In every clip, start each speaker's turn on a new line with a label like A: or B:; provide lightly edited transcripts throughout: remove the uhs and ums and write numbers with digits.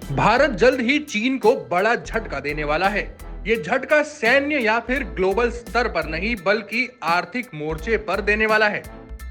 A: भारत जल्द ही चीन को बड़ा झटका देने वाला है। ये झटका सैन्य या फिर ग्लोबल स्तर पर नहीं बल्कि आर्थिक मोर्चे पर देने वाला है।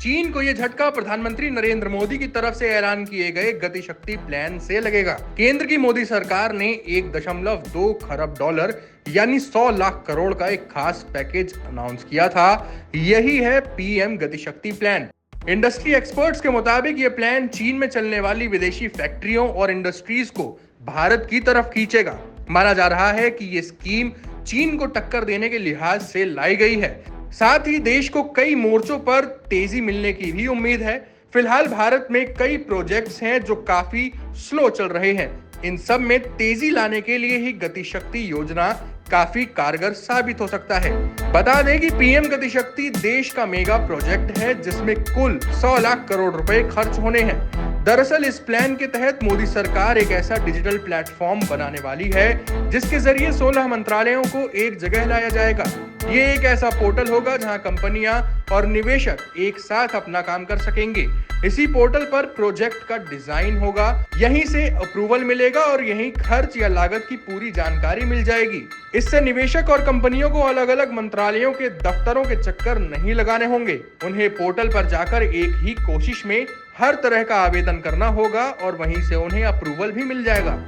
A: चीन को यह झटका प्रधानमंत्री नरेंद्र मोदी की तरफ से ऐलान किए गए गतिशक्ति प्लान से लगेगा। केंद्र की मोदी सरकार ने 1.2 खरब डॉलर यानी 100 लाख करोड़ का एक खास पैकेज अनाउंस किया था। यही है PM Gatishakti plan. Industry experts के मुताबिक ये प्लान चीन में चलने वाली विदेशी फैक्ट्रियों और इंडस्ट्रीज को भारत की तरफ खींचेगा। माना जा रहा है कि ये स्कीम चीन को टक्कर देने के लिहाज से लाई गई है। साथ ही देश को कई मोर्चों पर तेजी मिलने की भी उम्मीद है। फिलहाल भारत में कई प्रोजेक्ट्स हैं जो काफी स्लो चल रहे हैं। इन सब में तेजी लाने के लिए ही गतिशक्ति योजना काफी कारगर साबित हो सकता है। बता दें कि पीएम गतिशक्ति देश का मेगा प्रोजेक्ट है जिसमें कुल 100 लाख करोड़ रुपए खर्च होने हैं। दरअसल इस प्लान के तहत मोदी सरकार एक ऐसा डिजिटल प्लेटफॉर्म बनाने वाली है जिसके जरिए 16 मंत्रालयों को एक जगह लाया जाएगा। ये एक ऐसा पोर्टल होगा जहां कंपनियां और निवेशक एक साथ अपना काम कर सकेंगे। इसी पोर्टल पर प्रोजेक्ट का डिजाइन होगा, यहीं से अप्रूवल मिलेगा और यहीं खर्च या लागत की पूरी जानकारी मिल जाएगी। इससे निवेशक और कंपनियों को अलग अलग मंत्रालयों के दफ्तरों के चक्कर नहीं लगाने होंगे। उन्हें पोर्टल पर जाकर एक ही कोशिश में हर तरह का आवेदन करना होगा और वहीं से उन्हें अप्रूवल भी मिल जाएगा।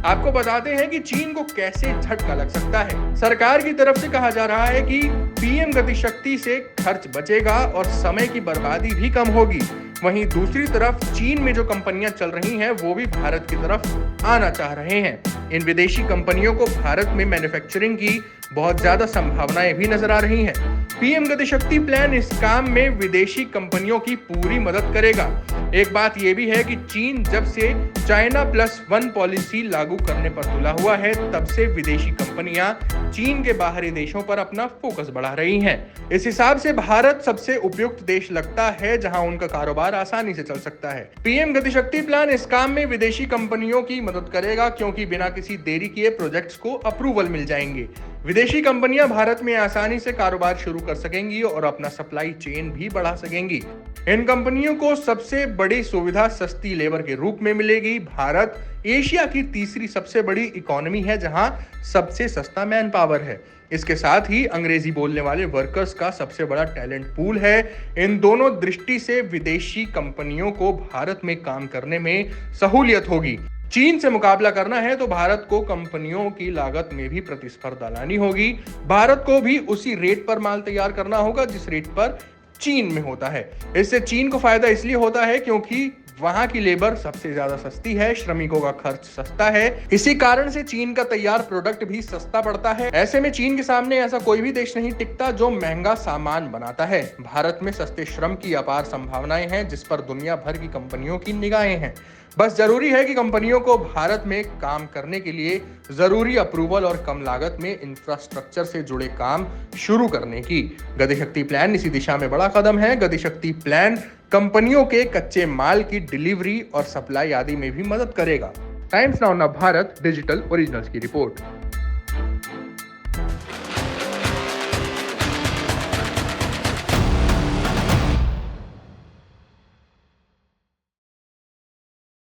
A: आपको बताते हैं कि चीन को कैसे झटका लग सकता है। सरकार की तरफ से कहा जा रहा है कि पीएम गतिशक्ति से खर्च बचेगा और समय की बर्बादी भी कम होगी। वहीं दूसरी तरफ चीन में जो कंपनियां चल रही हैं वो भी भारत की तरफ आना चाह रहे हैं। इन विदेशी कंपनियों को भारत में मैन्युफैक्चरिंग की बहुत ज्यादा संभावनाएं भी नजर आ रही हैं। पीएम गतिशक्ति प्लान इस काम में विदेशी कंपनियों की पूरी मदद करेगा। एक बात यह भी है कि चीन जब से चाइना +1 पॉलिसी लागू करने पर तुला हुआ है तब से विदेशी कंपनियां चीन के बाहरी देशों पर अपना फोकस बढ़ा रही हैं। इस हिसाब से भारत सबसे उपयुक्त देश लगता है जहां उनका कारोबार आसानी से चल सकता है। पीएम गतिशक्ति प्लान इस काम में विदेशी कंपनियों की मदद करेगा क्योंकि बिना किसी देरी किए प्रोजेक्ट्स को अप्रूवल मिल जाएंगे। विदेशी कंपनियां भारत में आसानी से कारोबार शुरू कर सकेंगी और अपना सप्लाई चेन भी बढ़ा सकेंगी। इन कंपनियों को सबसे बड़ी सुविधा सस्ती लेबर के रूप में मिलेगी। भारत एशिया की तीसरी सबसे बड़ी इकोनॉमी है जहां सबसे सस्ता मैन पावर है। इसके साथ ही अंग्रेजी बोलने वाले वर्कर्स का सबसे बड़ा टैलेंट पूल है। इन दोनों दृष्टि से विदेशी कंपनियों को भारत में काम करने में सहूलियत होगी। चीन से मुकाबला करना है तो भारत को कंपनियों की लागत में भी प्रतिस्पर्धा लानी होगी। भारत को भी उसी रेट पर माल तैयार करना होगा जिस रेट पर चीन में होता है। इससे चीन को फायदा इसलिए होता है क्योंकि वहां की लेबर सबसे ज्यादा सस्ती है, श्रमिकों का खर्च सस्ता है। इसी कारण से चीन का तैयार प्रोडक्ट भी सस्ता पड़ता है। ऐसे में चीन के सामने ऐसा कोई भी देश नहीं टिकता जो महंगा सामान बनाता है। भारत में सस्ते श्रम की अपार संभावनाएं हैं जिस पर दुनिया भर की कंपनियों की निगाहें हैं। बस जरूरी है कि कंपनियों को भारत में काम करने के लिए जरूरी अप्रूवल और कम लागत में इंफ्रास्ट्रक्चर से जुड़े काम शुरू करने की। गतिशक्ति प्लान इसी दिशा में बड़ा कदम है। गतिशक्ति प्लान कंपनियों के कच्चे माल की डिलीवरी और सप्लाई आदि में भी मदद करेगा। Times now Bharat digital originals की रिपोर्ट।